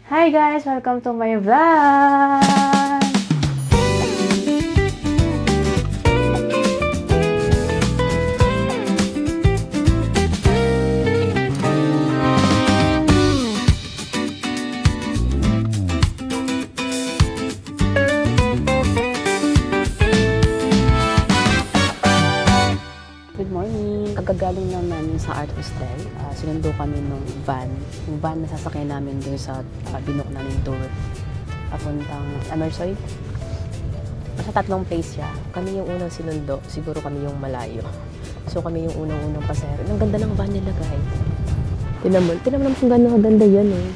Hi guys! Welcome to my vlog! Good morning! Kagagaling lang namin sa Art Hostel. Sinundo kami nung van. Yung van na sasakyan namin doon sa binook namin tour. Papuntang Emersoy. Sa tatlong place siya. Kami yung unang sinundo. Siguro kami yung malayo. So kami yung unang-unang pasahero. Ang ganda ng van nila guys. Tinan mo naman kung gano'ng ganda yan eh.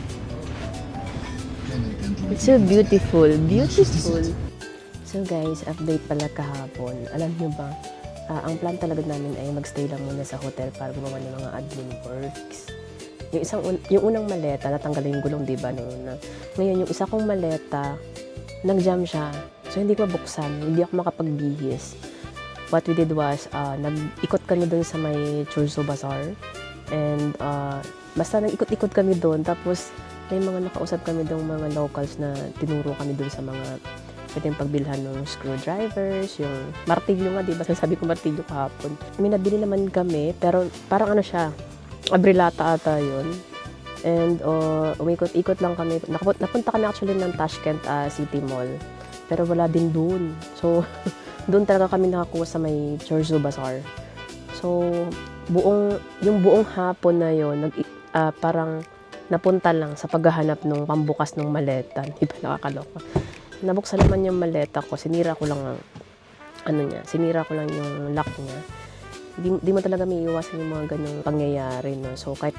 It's so beautiful. Beautiful. So guys, update pala kahapon. Alam niyo ba? Ang plan talaga namin ay magstay lang muna sa hotel para gumawa ng mga admin works. Yung unang maleta, natanggalin yung gulong, diba? Ngayon, yung isa kong maleta, nag-jam siya. So, hindi ko mabuksan. Hindi ako makapagbihis. What we did was, nag-ikot kami doon sa may Churso Bazaar. And, basta nag-ikot-ikot kami doon. Tapos, may mga nakausap kami doon mga locals na tinuro kami doon sa mga pwedeng pagbilhan ng screwdrivers, yung martilyo nga, diba? Sabi ko martilyo kahapon. May nabili naman kami, pero parang ano siya, abrilata ata yun. And umikot-ikot lang kami. Napunta kami actually ng Tashkent City Mall. Pero wala din doon. So, doon talaga kami nakakuha sa may Churso Bazaar. So, yung buong hapon na yun, parang napunta lang sa paghahanap ng pambukas ng maleta. Di ba nakakaloka? Nabuksan naman yung maleta ko, sinira ko lang yung lock niya. Di mo talaga may iwasan yung mga ganyung pangyayari, no? So, kahit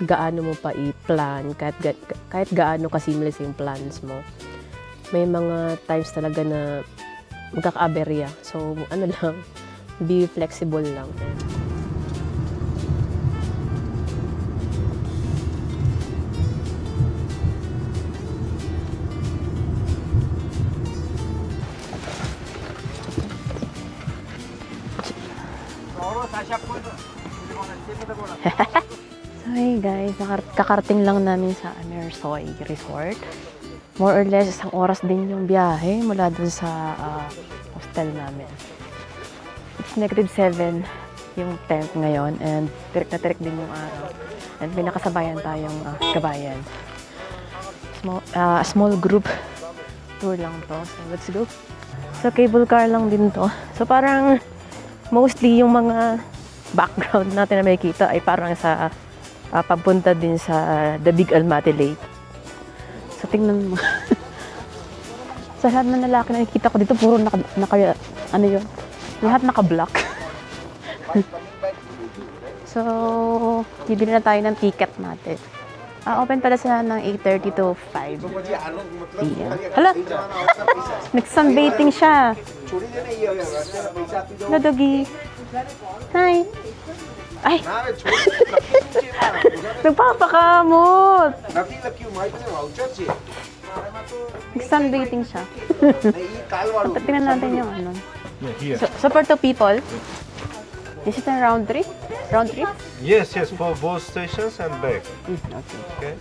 gaano mo pa i-plan, kahit gaano ka-seamless yung plans mo, may mga times talaga na magkaka-aberya. So, be flexible lang. So hey guys, kakarating lang namin sa Emersoy Resort. More or less, isang oras din yung biyahe mula dun sa hostel namin. It's -7 yung tent ngayon and tirik na tirik din yung araw. And may nakasabayan tayong kabayan. Small group tour lang to. So let's go. So cable car lang din to. So parang mostly yung mga background natin na makikita ay parang sa papunta din sa The Big Almaty Lake. So tingnan mo. Sa lahat ng lalaki na nakikita ko dito, puro lahat naka-block. So, bibili na tayo ng ticket natin. Open pala sila ng 8:30 to 5 p.m. Hala! Nag-sunbathing siya. Hello, doggy. Hi! Ay! Nagpapakamot! Nag-sunbathing siya. Tingnan natin yung ano. So for two people, is it a round trip? Round trip? Yes, for both stations and back. Okay.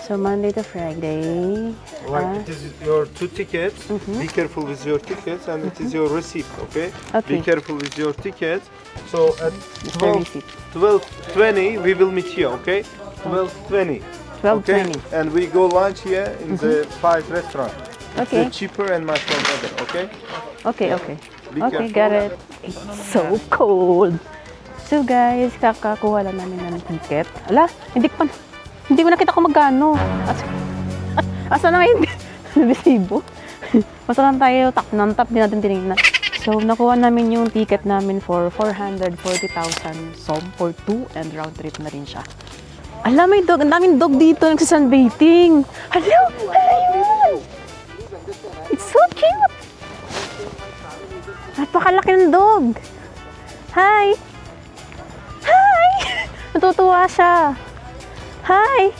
So Monday to Friday. It is your two tickets. Be careful with your tickets, and it is your receipt. Okay. Okay. Be careful with your tickets. So at The receipt. 12:20 we will meet here. Okay. 12:20. 12:20. And we go lunch here in the 5 restaurant. Okay. It's cheaper and much more better. Okay. Okay. Be Okay, careful. got it. It's so cold. So guys, kakakuha lang namin ng ticket. Ala, hindi ko nakita kung magkano. Asa na ngayon? Resibo. Basta lang tayo tap din natin tinignan. So, nakuha namin yung ticket namin for 440,000 som for 2 and round trip na rin siya. Ala, may dog. Ang daming dog dito nagsasunbathing. Hello! Ayun! It's so cute! Napakalaki ng dog. Hi! Hi! Natutuwa siya. Hi!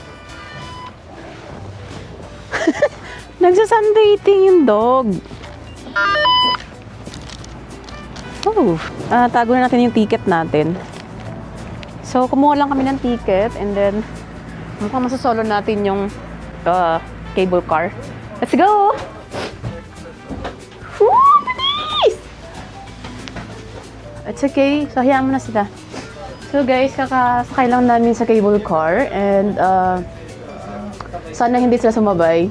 Nagsasunbathing yung dog. Tago na natin yung ticket natin. So, kumuha lang kami ng ticket and then Mukhang masasolo natin yung cable car. Let's go! Woo! Bilis! It's okay. So, hayaan mo na sila. So, guys, kakasakay lang namin sa cable car and sana hindi sila sumabay.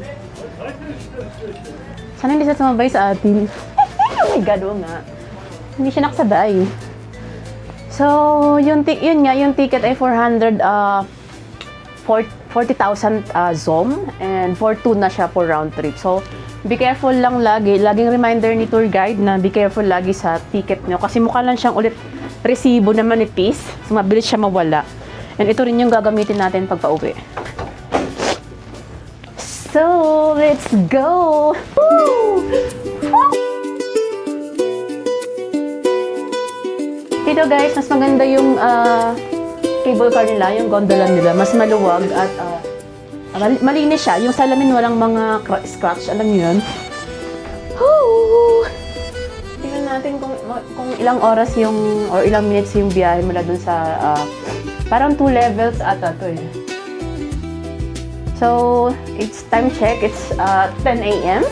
Sana hindi sila sumabay sa atin. Oh my God, oo nga. Hindi siya nakasabay. So, yun nga, yung ticket ay 40,000 ZOM and 4,200 na siya for round trip. So, be careful lang lagi. Laging reminder ni tour guide na be careful lagi sa ticket nyo. Kasi mukha lang siyang ulit resibo na manipis. So, mabilis siya mawala. And ito rin yung gagamitin natin pag pauwi. So, let's go! Woo! Dito guys, mas maganda yung cable car nila, yung gondola nila. Mas maluwag at malinis siya. Yung salamin walang mga scratch, alam niyo yun? Woo! Tingnan natin kung ilang oras yung, or ilang minutes yung biyahe mula dun sa, parang 2 levels ata to eh. So, it's time check. It's 10 a.m.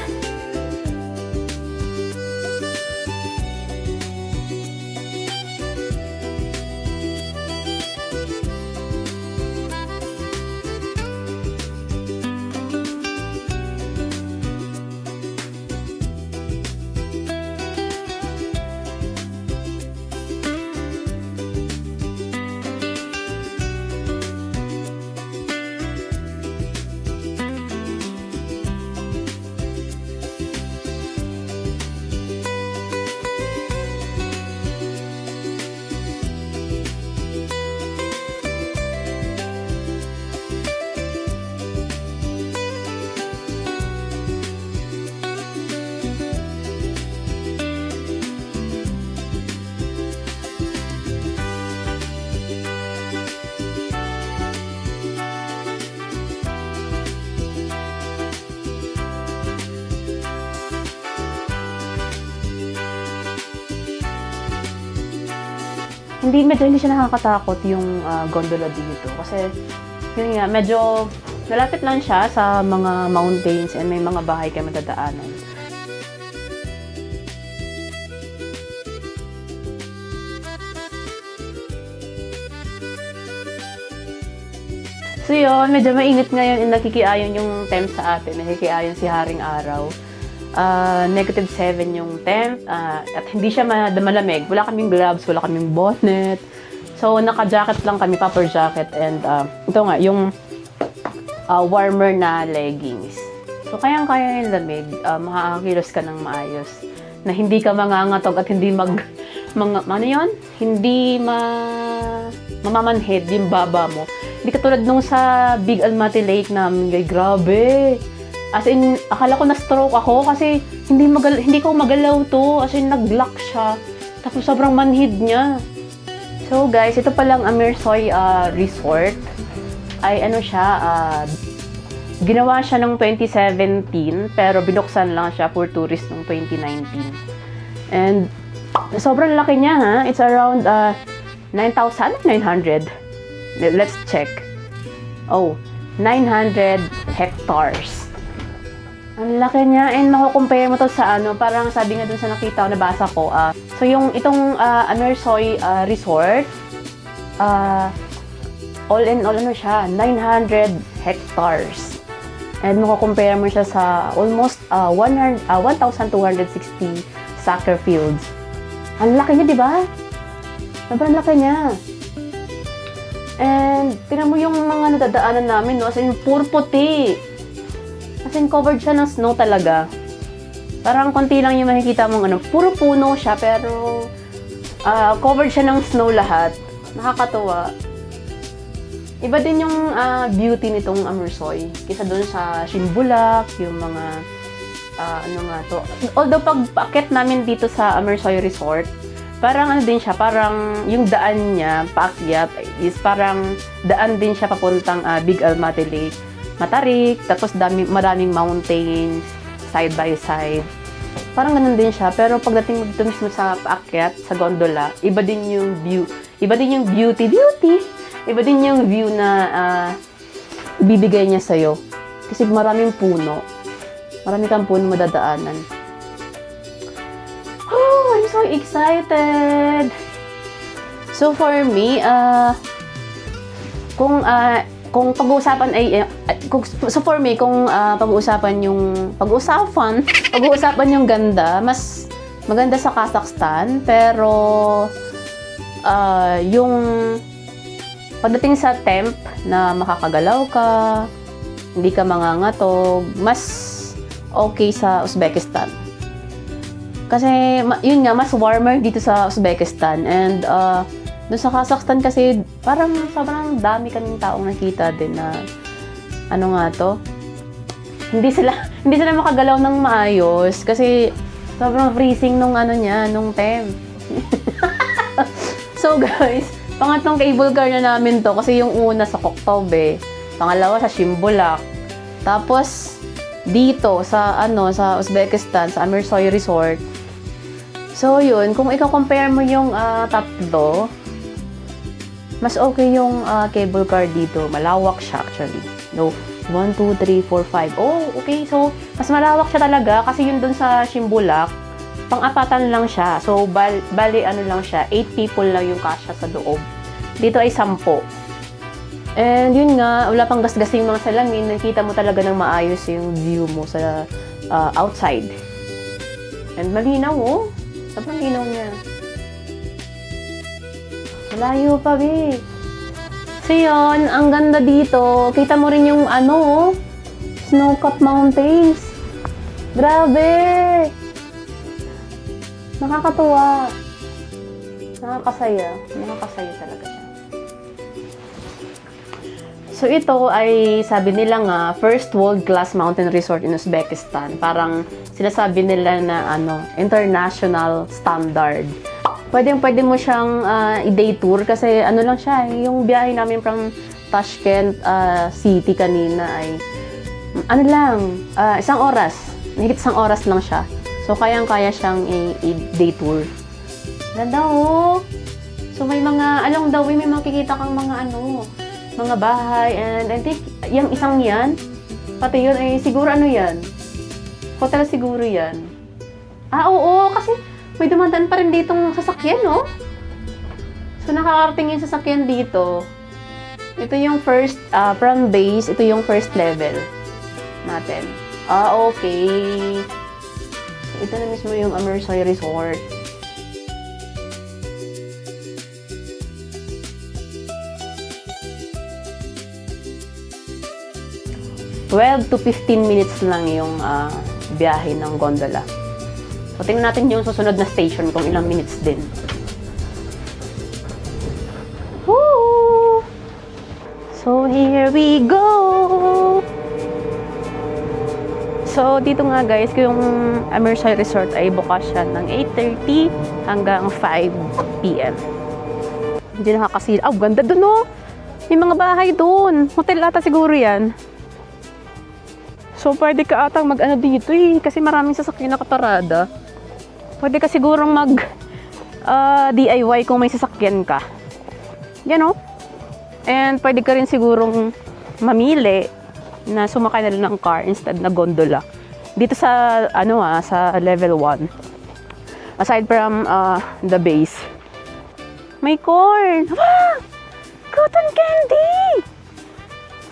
Medyo hindi siya nakakatakot yung gondola dito. Kasi, yun nga, medyo malapit lang siya sa mga mountains and may mga bahay kayo madadaanan. So yun, medyo mainit ngayon and nakikiayon yung temp sa atin. Nakikiayon si Haring Araw. -7 yung temp at hindi siya malamig. Wala kaming gloves, wala kaming bonnet. So, naka-jacket lang kami, puffer jacket and ito nga, yung warmer na leggings. So, kayang-kaya yung lamig. Makakakilos ka ng maayos. Na hindi ka mangangatog at hindi ano yun? Hindi mamamanhid yung baba mo. Hindi katulad nung sa Big Almaty Lake namin, grabe. As in, akala ko na-stroke ako kasi hindi ko magalaw to. As in, nag-lock siya. Tapos sobrang manhid niya. So guys, ito palang Amersoy Resort. Ay ano siya, ginawa siya noong 2017 pero binuksan lang siya for tourist noong 2019. And sobrang laki niya ha. It's around 9,900. Let's check. Oh, 900 hectares. Ang laki niya and mako-compare mo to sa parang sabi nga dun sa nakita o nabasa ko. So yung itong Amersoy Resort, all in all siya, 900 hectares. And mako-compare mo siya sa almost 1,260 soccer fields. Ang laki niya, di ba? Sobrang laki niya. And tingnan mo yung mga nadadaanan namin, no? As in, puro puti. As in, covered siya ng snow talaga. Parang konti lang yung makikita mong puro puno siya, pero covered siya ng snow lahat. Nakakatuwa. Iba din yung beauty nitong Amersoy. Kaysa doon sa Shimbulak, yung mga, Although, pag paakyat namin dito sa Amersoy Resort, parang din siya, parang yung daan niya, paakyat, is parang daan din siya papuntang Big Almaty Lake. Matarik, tapos maraming mountains, side by side. Parang ganun din siya, pero pagdating dito mismo sa paakyat, sa gondola, iba din yung view. Iba din yung beauty. Iba din yung view na ibibigay niya sa'yo. Kasi maraming puno. Marami kang puno madadaanan. Oh, I'm so excited! So for me, kung pag-uusapan yung ganda, mas maganda sa Kazakhstan, pero yung pagdating sa temp na makakagalaw ka, hindi ka mangangatog, mas okay sa Uzbekistan. Kasi yun nga, mas warmer dito sa Uzbekistan, and doon sa Kazakhstan kasi parang sobrang dami kaming taong nakita din na ano nga to, hindi sila makagalaw ng maayos kasi sobrang freezing nung nung temp. So guys, pangatlong cable car na namin to kasi yung una sa Koktobe, pangalawa sa Shimbolak, tapos dito sa sa Uzbekistan sa Amirsoy Resort. So yun, kung i-compare mo yung tatlo, mas okay yung cable car dito. Malawak siya actually. No, 1, 2, 3, 4, 5. Oh, okay. So, mas malawak siya talaga kasi yun dun sa Shimbolak, pang-apatan lang siya. So, bali lang siya, 8 people lang yung kasya sa loob. Dito ay 10. And yun nga, wala pang gasgasing mga salamin, nakita mo talaga ng maayos yung view mo sa outside. And malinaw, oh. Sobrang linaw niya. Malayo pa, be. So yun, ang ganda dito. Kita mo rin yung snow-capped mountains. Grabe! Nakakatuwa. Nakakasaya. Nakakasaya talaga siya. So ito ay, sabi nila nga, first world-class mountain resort in Uzbekistan. Parang sinasabi nila na international standard. Pwede mo siyang i-day tour kasi lang siya, yung biyahe namin from Tashkent City kanina ay isang oras. Mahigit isang oras lang siya. So kayang-kaya siyang i-day tour. Ganda, oh! So may mga, along the way may makikita kang mga mga bahay, and I think yung isang yan, pati yun ay siguro yan? Hotel siguro yan. Oo, kasi may dumadaan pa rin ditong sasakyan, no? So, nakakarating yung sasakyan dito. Ito yung first, from base, ito yung first level natin. Okay. So, ito na mismo yung Amirsoy Resort. "12 to 15 minutes lang yung biyahe ng gondola." So, tingnan natin yung susunod na station kung ilang minutes din. Woo! So, here we go! So, dito nga guys, yung Amirsoy Resort ay bukas siya ng 8:30 hanggang 5 p.m. Hindi nakakasila. Ganda dun, oh! May mga bahay dun. Hotel ata siguro yan. So, pwede ka atang dito kasi maraming sasakyan nakaparada. Pwede ka sigurong DIY kung may sasakyan ka. Yan, oh. And pwede ka rin sigurong mamili na sumakay na lang ng car instead na gondola. Dito sa, sa level 1. Aside from the base. May corn! Wow! Cotton candy!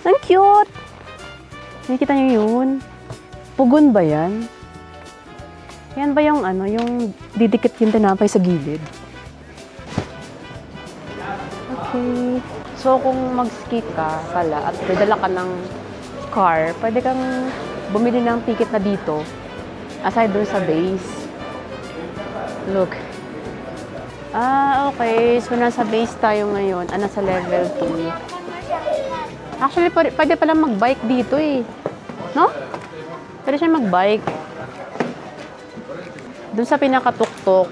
Ang cute! Nakikita niyo yun? Pugon ba yan? Yan ba yung yung didikit yung tinapay sa gilid? Okay. So, kung mag-ski ka pala at dadala ka ng car, pwede kang bumili ng ticket na dito. Aside dun sa base. Look. Okay. So, nasa base tayo ngayon. Nasa level 2. Actually, pwede pala mag-bike dito no? Pwede siya mag-bike. Doon sa pinakatuktok,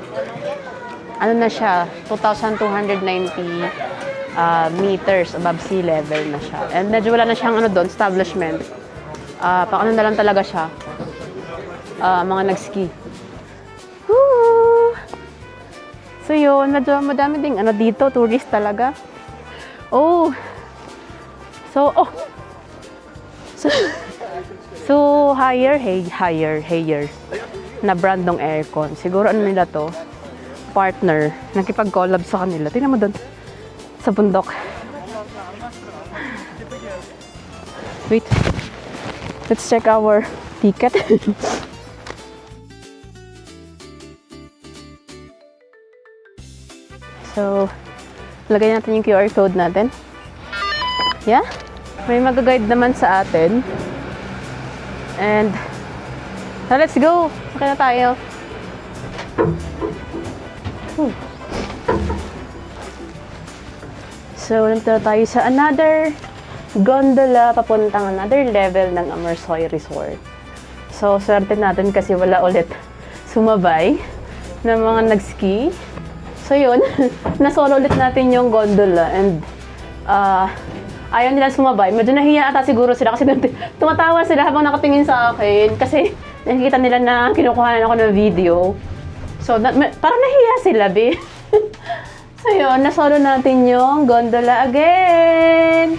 na siya, 2,290 meters above sea level na siya. And medyo wala na siyang doon, establishment. Pang na lang talaga siya. Mga nag-ski. Woo! So yun, medyo madami ding dito, tourist talaga. So, So, higher na brand ng aircon. Siguro ano nila to? Partner. Nakipag-collab sa kanila. Tingnan mo doon. Sa bundok. Wait. Let's check our ticket. So, lagay natin yung QR code natin. Yeah? May mag-guide naman sa atin. And, let's go! Okay na tayo. So, nandito na tayo sa another gondola papuntang another level ng Amersoy Resort. So, swerte natin kasi wala ulit sumabay na mga nag-ski. So, yun. Nasolo ulit natin yung gondola and ayaw nila sumabay. Medyo nahiya ata siguro sila kasi tumatawa sila habang nakatingin sa akin kasi nakikita nila na kinukuhanan ako ng video. So, parang nahiya sila, be. So, yun. Nasolo natin yung gondola again.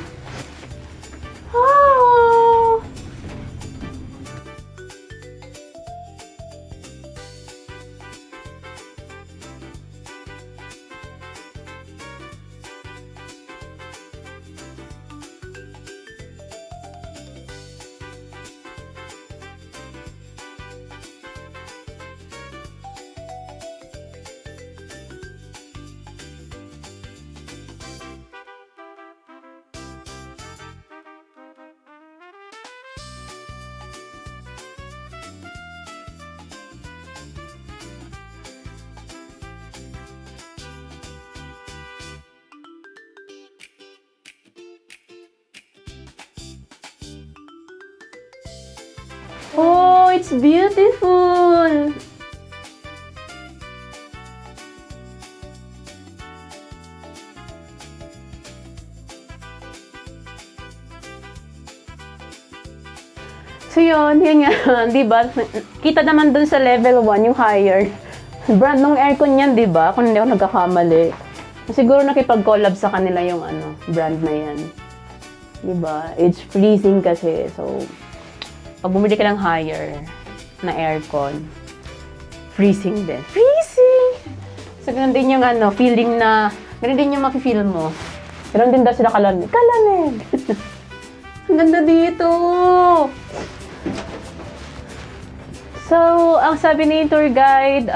Oh! Oh, it's beautiful! So yun nga, di ba? Kita naman dun sa level 1, yung higher. Brand ng aircon yan, di ba? Kung hindi ako nagkakamali. Siguro nakipag-collab sa kanila yung brand na yan. Di ba? It's freezing kasi, so pag bumili ka ng higher na aircon, freezing din. Freezing! So, ganun din yung feeling na, ganun din yung makifeel mo. Ganun din daw sila kalamig. Kalamig! Ang ganda dito! So, ang sabi ni tour guide,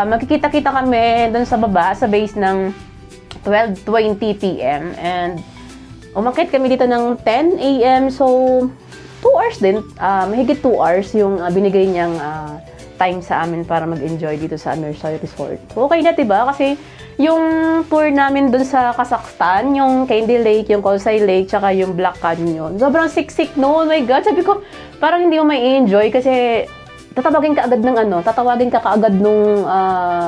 magkikita-kita kami doon sa baba, sa base ng 12:20 p.m. and umakyat kami dito ng 10 a.m. So, 2 hours din. Mahigit 2 hours yung binigay niyang time sa amin para mag-enjoy dito sa Amersoy Resort. Okay na, diba? Kasi yung tour namin dun sa Kazakhstan, yung Candy Lake, yung Kolsay Lake, tsaka yung Black Canyon. Sobrang siksik no. Oh my God. Sabi ko, parang hindi mo may enjoy kasi tatawagin ka kaagad nung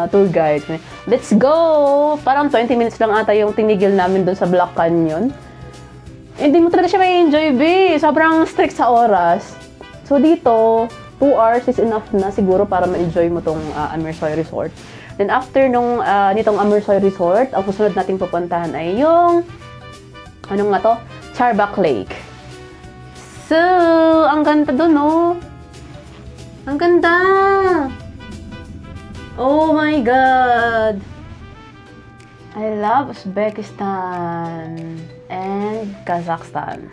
tour guide. Let's go! Parang 20 minutes lang ata yung tinigil namin dun sa Black Canyon. Hindi mo talaga siya may enjoy, be. Sobrang strict sa oras. So, dito, 2 hours is enough na siguro para ma-enjoy mo tong Amersoy Resort. Then, after nitong Amersoy Resort, ang susunod nating pupuntahan ay yung, Charbak Lake. So, ang ganda dun, oh. Ang ganda! Oh my God! I love Uzbekistan and Kazakhstan.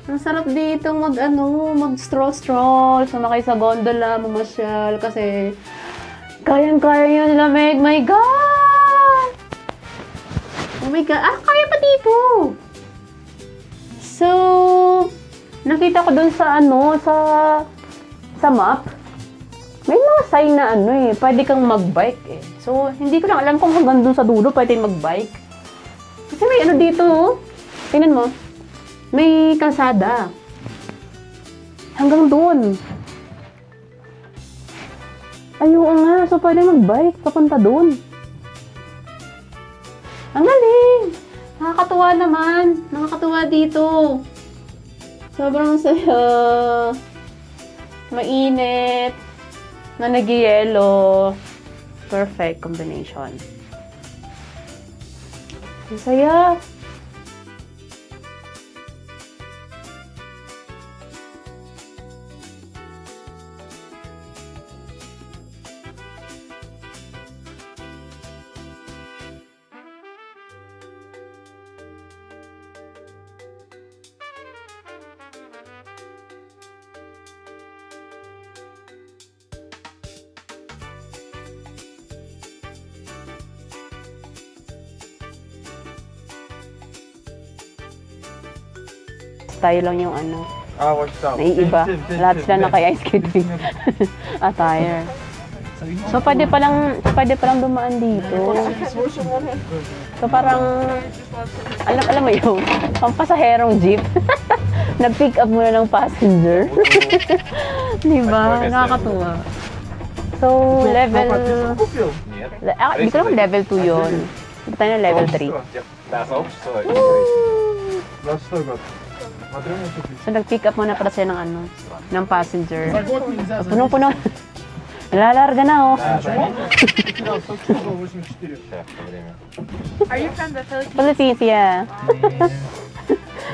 Ang sarap dito mag-stroll, sumakay sa gondola, mamasyal, kasi kayang-kaya yung lamig. My God! Oh my God! Kaya pati po! So, nakita ko dun sa sa map, may mga sign na pwede kang mag-bike eh. So, hindi ko lang alam kung hanggang dun sa dulo pwede mag-bike. Kasi may dito, oh. Tingnan mo. May kalsada. Hanggang dun. Ayun nga, so pwede mag-bike papunta dun. Ang galing! Nakakatuwa naman. Nakakatuwa dito. Sobrang saya. mainit, na nag-yellow. Perfect combination. Ang saya. Tayo lang yung ano, what's up? naiiba. Lahat sila naka-ice skating attire. So, pwede palang dumaan dito. So, parang, alam mo yun, pampasaherong jeep. Nag-pick up muna ng passenger. Diba? Nakakatuwa. So, level... dito naman level 2 yun. Dito tayo na level 3. So, nag-pick up muna para siya ng ano, ng passenger. Punong-puno. Lalarga na, oh. Are you from the Philippines? Philippines, yeah.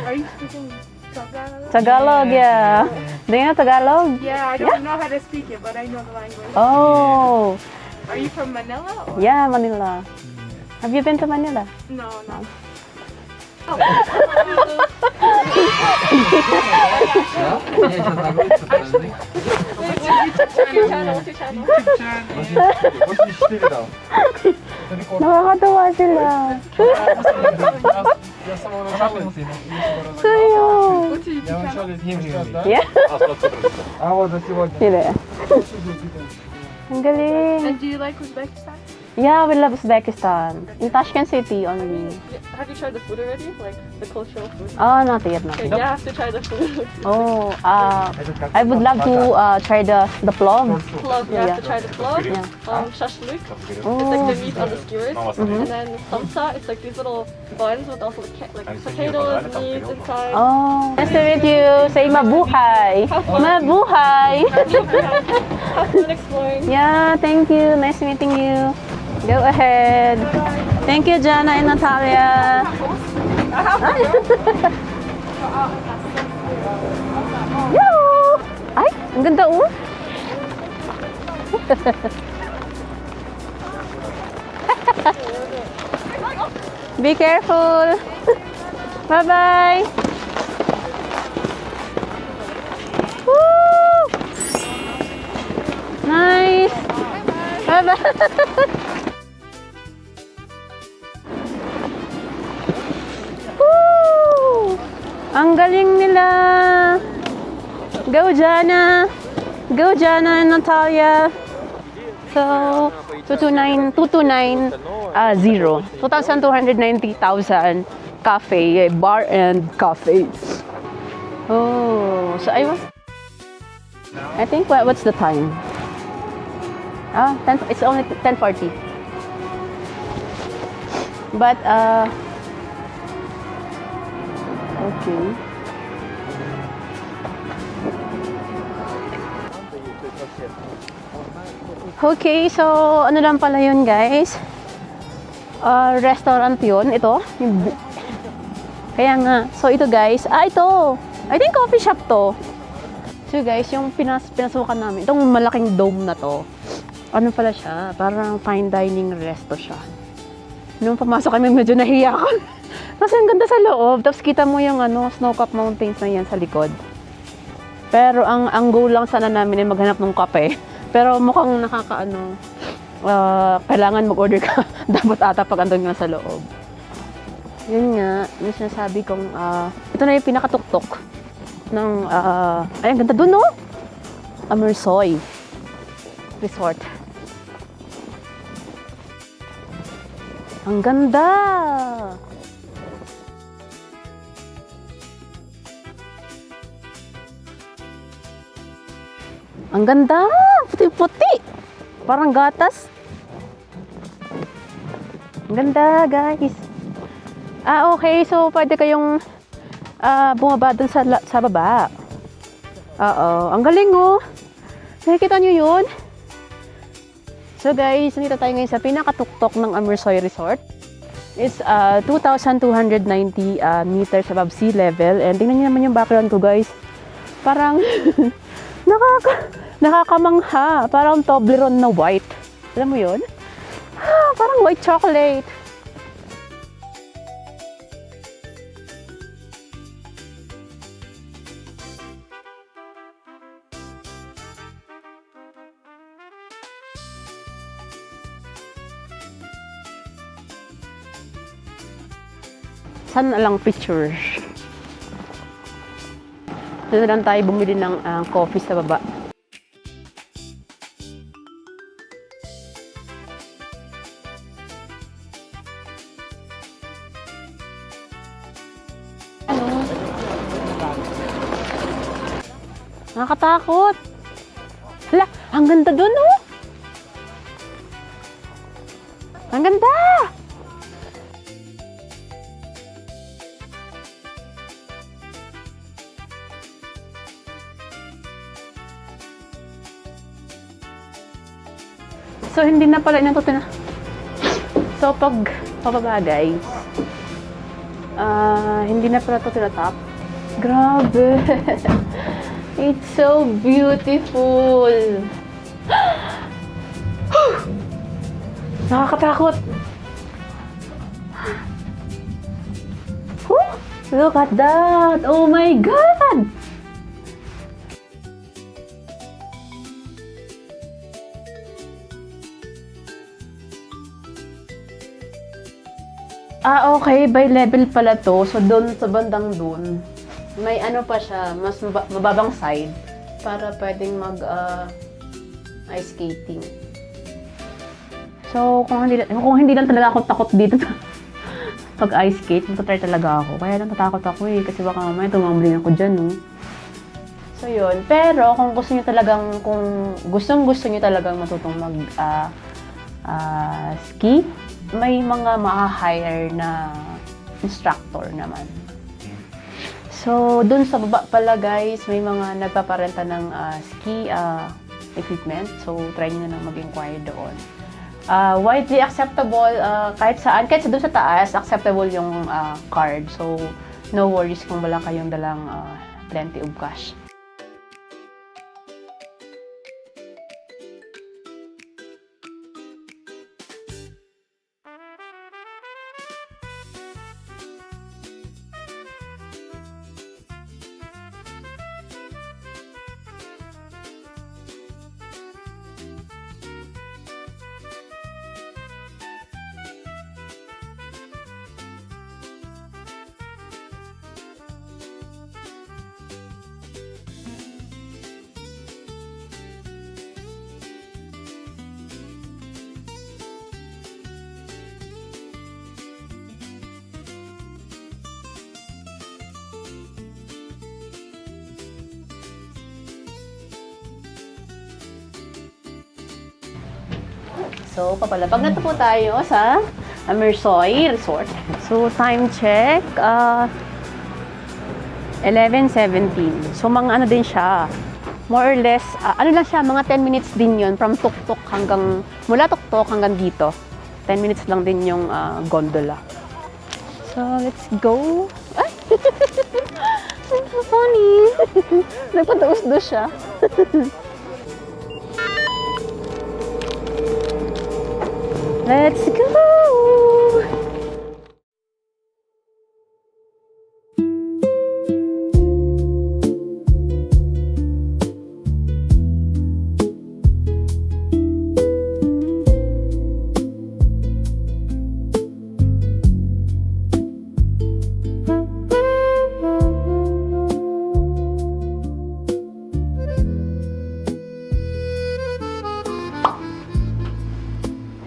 Are you speaking Tagalog? Tagalog, yeah. Do you know Tagalog? Yeah, I don't know how to speak it, but I know the language. Oh, Are you from Manila? Or? yeah, Manila. Have you been to Manila? No, no. Nakakatawa sila. Sayo. What's your YouTube channel? Yeah. Sila. Ang galing. And do you like Uzbekistan? Yeah, we love Uzbekistan. In Tashkent City only. Have you tried the food already? Like the cultural food? Oh, not yet, not Okay, yet. you have to try the food. Oh, I would love to try the plum. Plov, you have to try the plov. Yeah. Shashlik. It's Oh, like the meat on the skewers. And then samsa, it's like these little buns with also like potatoes, meat inside. oh. Nice to meet you. Say mabuhay. Mabuhay. Have fun exploring. Yeah, thank you. Nice meeting you. Go ahead. Thank you, Jana and Natalia. Yoo! Ay, ang ganda oh. Be careful. Bye-bye. Woo! Nice. Bye-bye. Woo! Ang galing nila. Go Jana. Go Jana and Natalia. So, 229,000. 2,290,000 cafe, bar and cafe. Oh, so I think what's the time? Ah, 10, it's only 10:40. But okay. Okay, so ano lang pala yun guys. Restaurant yun, ito. Kaya nga, so ito guys, ito. I think coffee shop to. So guys, yung pinasukan namin, itong malaking dome na to, ano pala siya, parang fine dining resto siya. Nung pumasok kami, medyo nahiya ako. Kasi ang ganda sa loob, tapos kita mo yung snow-capped mountains na yan sa likod. Pero ang goal lang sana namin ay maghanap ng kape. Pero mukhang kailangan mag-order ka. Dapat ata pag andun nga sa loob. Yun nga, yung sinasabi kong, ito na yung pinakatuktok ng, ay, ang ganda dun, no? Amersoy Resort. Ang ganda! Ang ganda! Puti-puti! Parang gatas. Ang ganda, guys. Okay. So, pwede kayong bumaba dun sa baba. Oo. Ang galing, oh. Nakikita nyo yun? So guys, nandito tayo ngayon sa pinakatuktok ng Amersoy Resort. It's 2,290 meters above sea level. And tingnan nyo naman yung background ko guys. Parang nakakamangha. Parang Toblerone na white. Alam mo yun? Parang white chocolate. Sana lang picture. Doon na lang tayo bumili ng coffee sa baba. Nakakatakot. Hala, ang ganda doon, oh. Ang ganda. So, hindi na pala inatutin na. So, pag pababa, guys, hindi na pala ito tinatap. Grabe! It's so beautiful! Nakakatakot! Look at that! Oh my God! Okay. By level pala to. So, doon sa bandang doon, may ano pa siya, mas mababang side para pwedeng ice skating. So, kung hindi lang talaga ako takot dito pag ice skate, matatry talaga ako. Kaya lang tatakot ako kasi baka mamaya tumambling ako dyan, no? So, yun. Pero, kung gusto nyo talagang matutong ski, may mga ma-hire na instructor naman. So, dun sa baba pala guys, may mga nagpaparenta ng ski equipment. So, try nyo na lang mag-inquire doon. Widely acceptable, kahit doon sa taas, acceptable yung card. So, no worries kung wala kayong dalang plenty of cash. So, papalapag na po tayo sa Amersoy Resort. So, time check, 11:17. So, mga ano din siya, more or less, ano lang siya, mga 10 minutes din yun, from Tuktok mula Tuktok hanggang dito. 10 minutes lang din yung gondola. So, let's go. Ay! So funny! Nagpataus-dos siya. Let's go!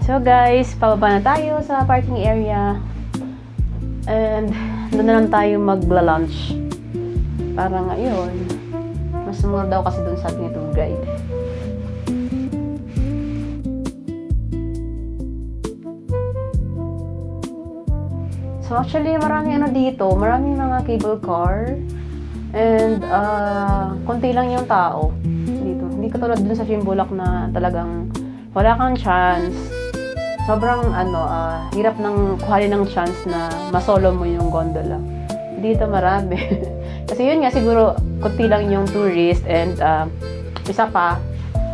So guys, pababa na tayo sa parking area. And doon na lang tayo magla-lunch. Para ngayon, mas mura daw kasi doon sabi ni tour guide. So actually, maraming ano dito, maraming mga cable car. And konti lang yung tao dito. Hindi katulad dun sa Shimbulak na talagang wala kang chance. Sobrang hirap ng kuhanin ng chance na masolo mo yung gondola. Dito marami. Kasi yun nga, siguro, kunti lang yung tourist and isa pa,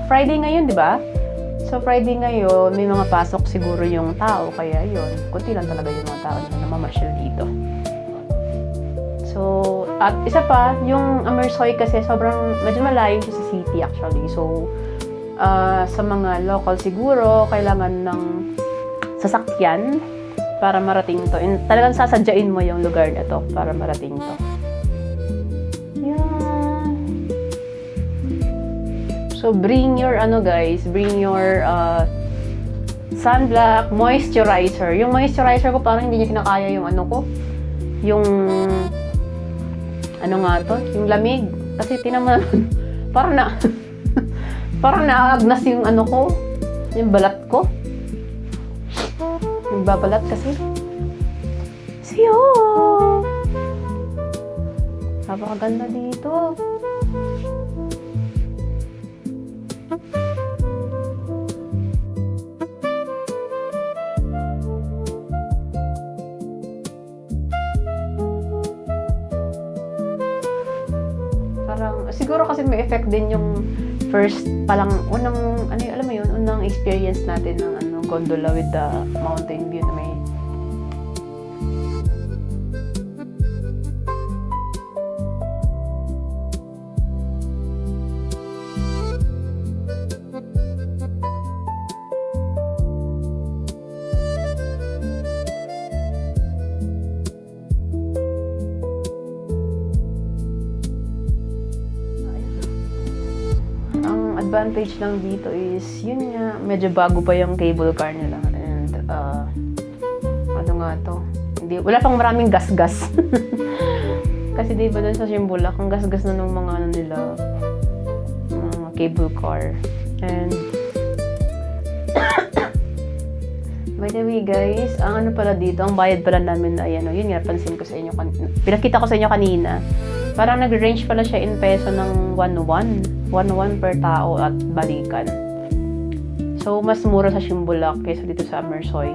Friday ngayon, di ba? So, Friday ngayon, may mga pasok siguro yung tao, kaya yun, kunti lang talaga yung mga tao na namamasyal dito. So, at isa pa, yung Amersoy kasi sobrang, medyo malayo siya sa city actually. So, sa mga local siguro, kailangan ng sasakyan para marating to. And talagang sasadyain mo yung lugar na to para marating to. Yeah. So, bring your, guys, bring your sunblock, moisturizer. Yung moisturizer ko parang hindi niya kinakaya yung yung, yung lamig. Kasi tinaman, parang naagnas yung yung balat ko. Nagbabalat kasi. Siyo! Napakaganda dito. Parang, siguro kasi may effect din yung first, palang, unang experience natin ng gondola with the mountain view na may advantage lang dito is, yun nga, medyo bago pa yung cable car nila. And, wala pang maraming gas-gas. Kasi di ba dun sa Shimbulak, ang gas-gas na ng mga cable car. And, by the way guys, ang pala dito, ang bayad pala namin na, yun nga, pansin ko sa inyo, pinakita ko sa inyo kanina, parang nag-range pala siya in peso ng 1-1 per tao at balikan. So, mas mura sa Shimbulak kaysa dito sa Amersoy.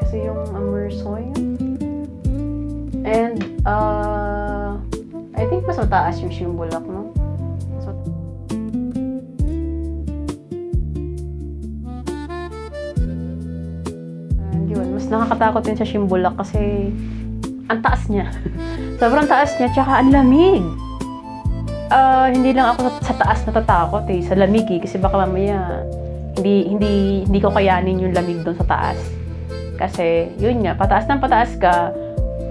Kasi yung Amersoy, and, I think mas mataas yung Shimbulak, no? So, and yun, mas nakakatakot din sa Shimbulak kasi ang taas niya. Sobrang taas niya, tsaka ang lamig. Hindi lang ako sa taas natatakot sa lamig kasi baka mamaya hindi ko kayanin yung lamig doon sa taas. Kasi yun nga, pataas ng pataas ka,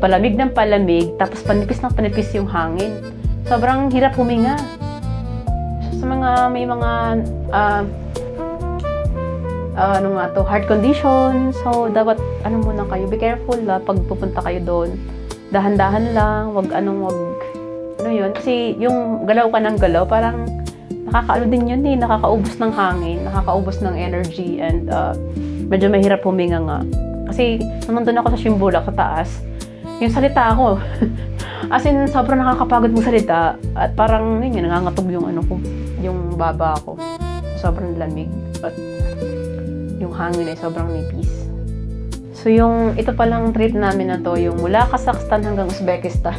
palamig ng palamig, tapos panipis ng panipis yung hangin. Sobrang hirap huminga. So, sa may mga heart condition. So, dapat, muna kayo, be careful pag pupunta kayo doon. Dahan-dahan lang, wag yun. Kasi yung galaw ka ng galaw, parang nakakaano din yun nakakaubos ng hangin, nakakaubos ng energy, and medyo mahirap huminga nga. Kasi, nung nandun ako sa Shimbulak, sa taas, yung salita ko, as in, sobrang nakakapagod mong salita, at parang, nangangatog yung yung baba ko. Sobrang lamig, at yung hangin ay sobrang nipis. So, ito palang trip namin na to, yung mula Kazakhstan hanggang Uzbekistan.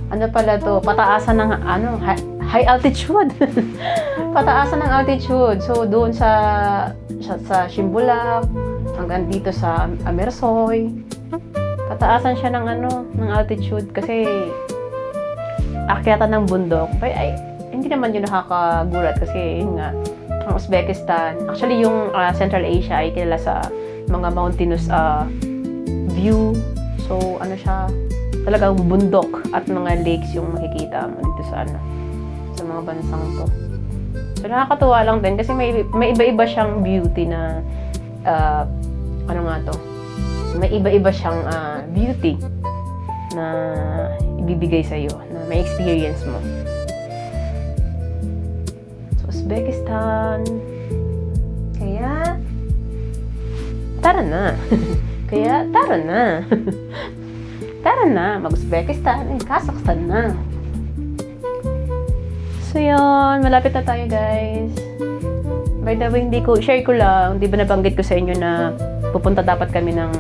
Pala to, pataasan ng, high altitude. Pataasan ng altitude. So, doon sa Shimbulak, hanggang dito sa Amersoy. Pataasan siya ng altitude kasi akyatan ng bundok. Hindi naman yun nakakagulat kasi yun nga, ang Uzbekistan, actually yung Central Asia ay kilala sa mga mountainous view. So, siya, talagang bundok at mga lakes yung makikita mo dito sa mga bansang to. So, nakakatuwa lang din kasi may iba-iba siyang beauty na may iba-iba siyang beauty na ibibigay sa'yo, na may experience mo. So, Uzbekistan. Kaya, tara na. Tara na, mag-Uzbekistan and Kazakhstan na. So yun, malapit na tayo guys. By the way, share ko lang, di ba nabanggit ko sa inyo na pupunta dapat kami ng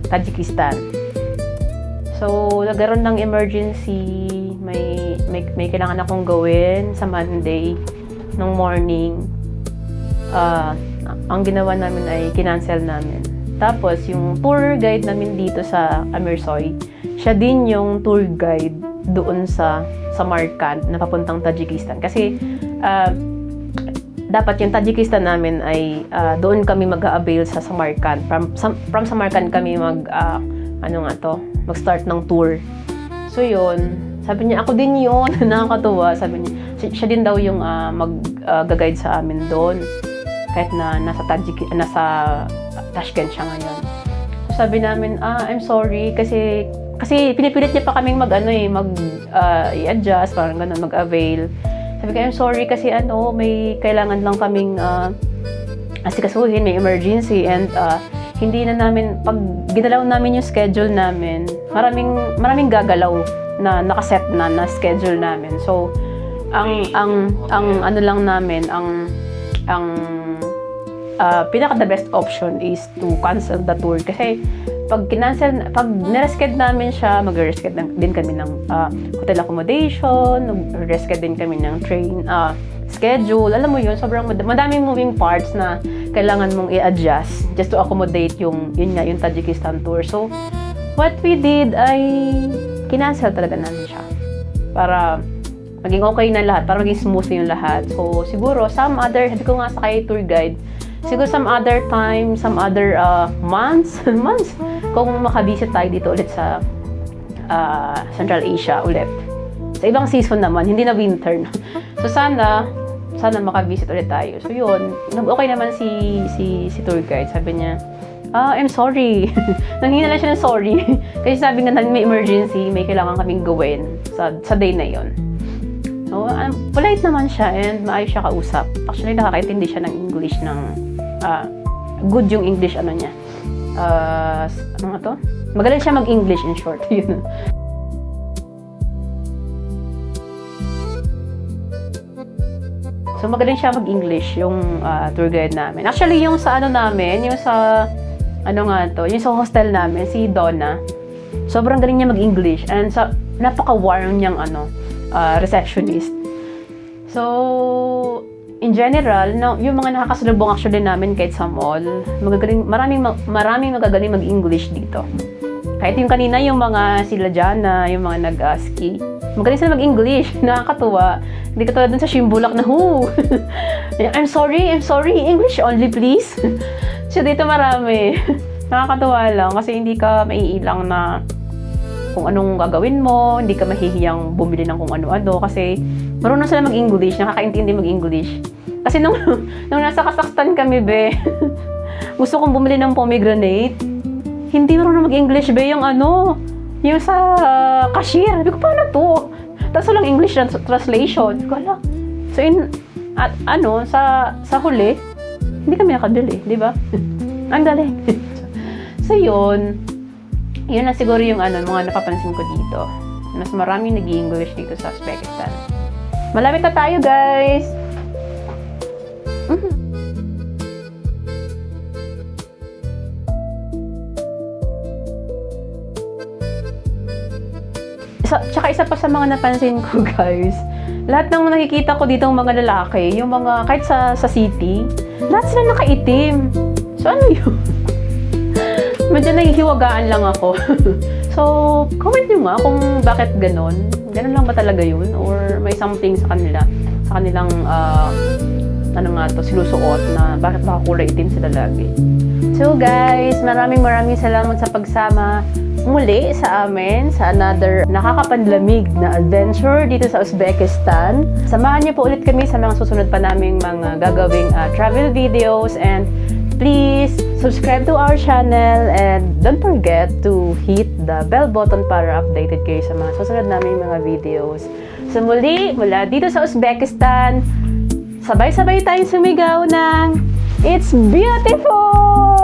Tajikistan. So, nagkaroon ng emergency, may kailangan akong gawin sa Monday ng morning. Ang ginawa namin ay kinancel namin. Tapos, yung tour guide namin dito sa Amirsoy, siya din yung tour guide doon sa Samarkand na papuntang Tajikistan. Kasi, dapat yung Tajikistan namin ay doon kami mag-a-avail sa Samarkand. From Samarkand kami mag-start ng tour. So, yun. Sabi niya, ako din yun. Nakakatuwa. Sabi niya, siya din daw yung mag-guide sa amin doon. Kahit na nasa Tashkent siya ngayon. So, sabi namin, I'm sorry kasi pinipilit niya pa kaming i-adjust, parang ganun, mag-avail. Sabi ko, I'm sorry kasi may kailangan lang kaming asikasuhin, may emergency, and hindi na namin, pag ginalaw namin yung schedule namin, maraming gagalaw na nakaset na schedule namin. So, ang lang namin, pinaka the best option is to cancel the tour kasi pag nireschedule namin siya, mag-reschedule din kami ng hotel accommodation, mag-reschedule din kami ng train schedule. Alam mo yun, sobrang madaming moving parts na kailangan mong i-adjust just to accommodate yung Tajikistan tour. So, what we did ay kinancel talaga namin siya para maging okay na lahat, para maging smooth yung lahat. So, siguro, sabi ko nga sa kay tour guide, siguro some other time, some other months, kung makabisit tayo dito ulit sa Central Asia ulit. Sa ibang season naman, hindi na winter. No? So sana makabisit ulit tayo. So yun, okay naman si tour guide. Sabi niya, I'm sorry. Nanghingi na lang siya ng sorry. Kasi sabi nga may emergency, may kailangan kaming gawin sa day na yon. So, polite naman siya and maayos siya kausap. Actually, nakakaintindi siya ng English good yung English niya. Magaling siya mag-English in short. Yun. So, magaling siya mag-English yung tour guide namin. Actually, yung sa namin, yung sa yung sa hostel namin, si Donna, sobrang galing niya mag-English and napaka-warm niyang receptionist. So, in general, yung mga nakakasalubong actually namin kahit sa mall, maraming magagaling mag-English dito. Kahit yung kanina, yung mga sila Jana, yung mga nag-ski, magaling sila mag-English. Nakakatuwa. Hindi ka tulad dun sa Shimbulak na, I'm sorry, English only please. So dito marami. Nakakatuwa lang kasi hindi ka maiilang na kung anong gagawin mo, hindi ka mahihiyang bumili ng kung ano-ano kasi marunong sila mag-English, nakakaintindi mag-English. Kasi nung nasa Kazakhstan kami, gusto kong bumili ng pomegranate. Hindi marunong mag-English, yung sa cashier. Sabi ko, paano to? Tapos walang English translation. Sabi ko, ala. So, sa huli, hindi kami nakabili, di ba? Ang galing. So, yun na siguro yung mga napapansin ko dito. Mas maraming nag-English dito sa Uzbekistan. Malapit na tayo, guys! Tsaka isa pa sa mga napansin ko, guys, lahat ng nakikita ko dito ng mga lalaki, yung mga, kahit sa city, lahat sila nakaitim. So, ano yun? Medyo nahihiwagaan lang ako. So, comment nyo nga kung bakit ganon. Ganon lang ba talaga yun? Or may something sa kanilang, sinusuot na bakit baka kulay itim sila lagi. So, guys, maraming salamat sa pagsama muli sa amin sa another nakakapanlamig na adventure dito sa Uzbekistan. Samahan niyo po ulit kami sa mga susunod pa naming mga gagawing travel videos, and please subscribe to our channel and don't forget to hit the bell button para updated kayo sa mga susunod naming mga videos. So muli, mula dito sa Uzbekistan, sabay-sabay tayong sumigaw ng It's Beautiful!